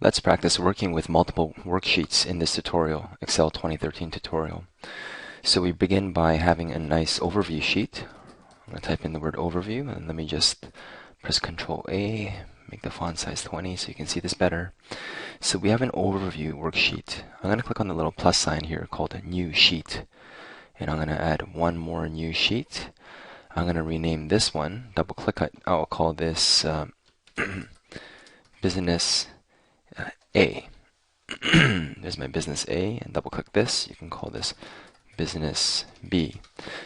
Let's practice working with multiple worksheets in this tutorial, Excel 2013 tutorial. So we begin by having a nice overview sheet. I'm going to type in the word overview, and let me just press Control A, make the font size 20 so you can see this better. So we have an overview worksheet. I'm going to click on the little plus sign here called New Sheet, and I'm going to add one more new sheet. I'm going to rename this one, double click it, I'll call this Business A. There's my Business A, and double click this. You can call this Business B.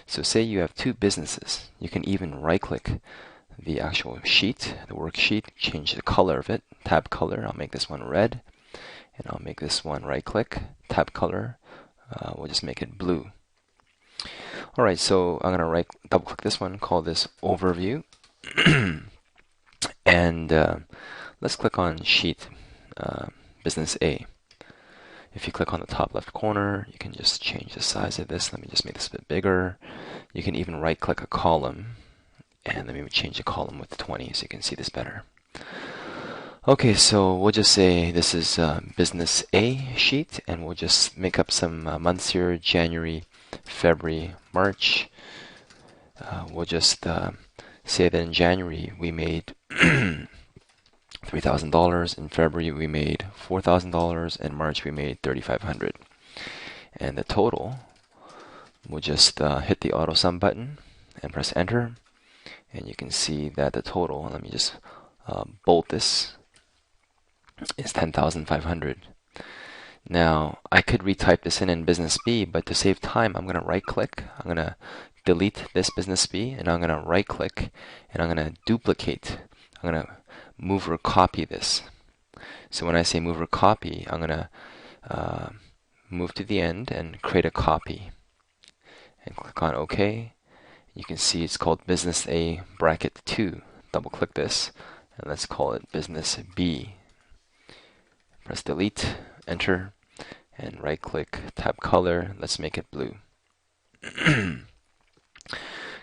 So say you have two businesses. You can even right click the actual sheet, the worksheet, change the color of it, tab color. I'll make this one red, and I'll make this one right click, tab color. We'll just make it blue. Alright, so I'm going to double click this one, call this Overview, and let's click on Sheet Business A. If you click on the top left corner, you can just change the size of this. Let me just make this a bit bigger. You can even right click a column, and let me change the column with 20 so you can see this better. Okay, so we'll just say this is Business A sheet, and we'll just make up some months here: January, February, March. We'll just say that in January we made $3,000. In February we made $4,000. In March we made $3,500. And the total, we'll just hit the auto sum button and press enter, and you can see that the total, let me just bold this, is $10,500. Now I could retype this in Business B, but to save time I'm going to right click, I'm going to delete this Business B, and I'm going to right click and I'm going to duplicate. I'm going to move or copy this. So when I say move or copy, I'm going to move to the end and create a copy, and click on OK. You can see it's called Business A bracket 2. Double click this, and let's call it Business B. Press delete, enter, and right click, tab color. Let's make it blue.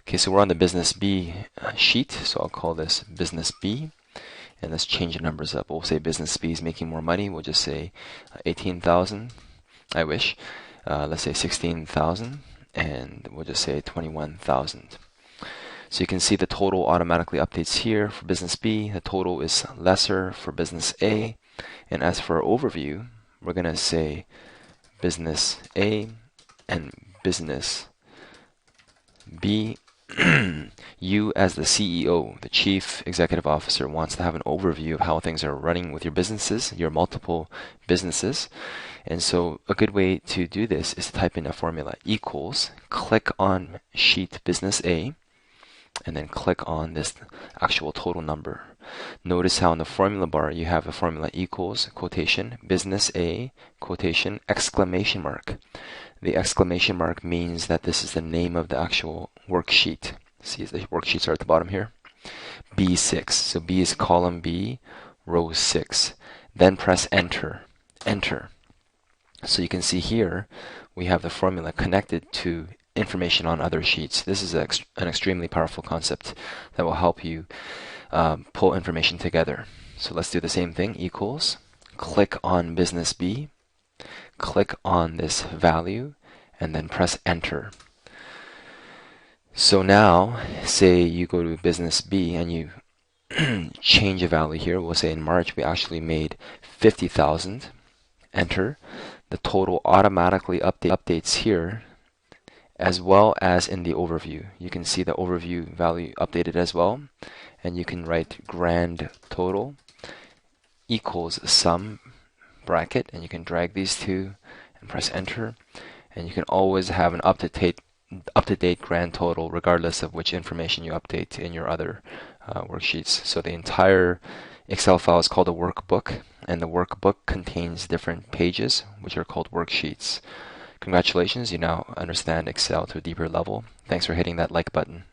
Okay, so we're on the Business B sheet, so I'll call this Business B. And let's change the numbers up. We'll say Business B is making more money. We'll just say 18,000. I wish. Let's say 16,000, and we'll just say 21,000. So you can see the total automatically updates here for Business B. The total is lesser for Business A. And as for our overview, we're going to say Business A and Business B. You as the CEO, the Chief Executive Officer, wants to have an overview of how things are running with your businesses, your multiple businesses. And so a good way to do this is to type in a formula equals, click on sheet Business A, and then click on this actual total number. Notice how in the formula bar you have a formula equals, quotation, Business A, quotation, exclamation mark. The exclamation mark means that this is the name of the actual worksheet. See, the worksheets are at the bottom here. B6. So B is column B, row 6. Then press enter. Enter. So you can see here we have the formula connected to information on other sheets. This is an extremely powerful concept that will help you pull information together. So let's do the same thing. Equals. Click on Business B. Click on this value, and then press enter. So now, say you go to Business B and you change a value here. We'll say in March we actually made 50,000. Enter. The total automatically updates here, as well as in the overview. You can see the overview value updated as well, and you can write grand total equals sum bracket, and you can drag these two and press enter, and you can always have an up-to-date grand total regardless of which information you update in your other worksheets. So the entire Excel file is called a workbook, and the workbook contains different pages which are called worksheets. Congratulations, you now understand Excel to a deeper level. Thanks for hitting that like button.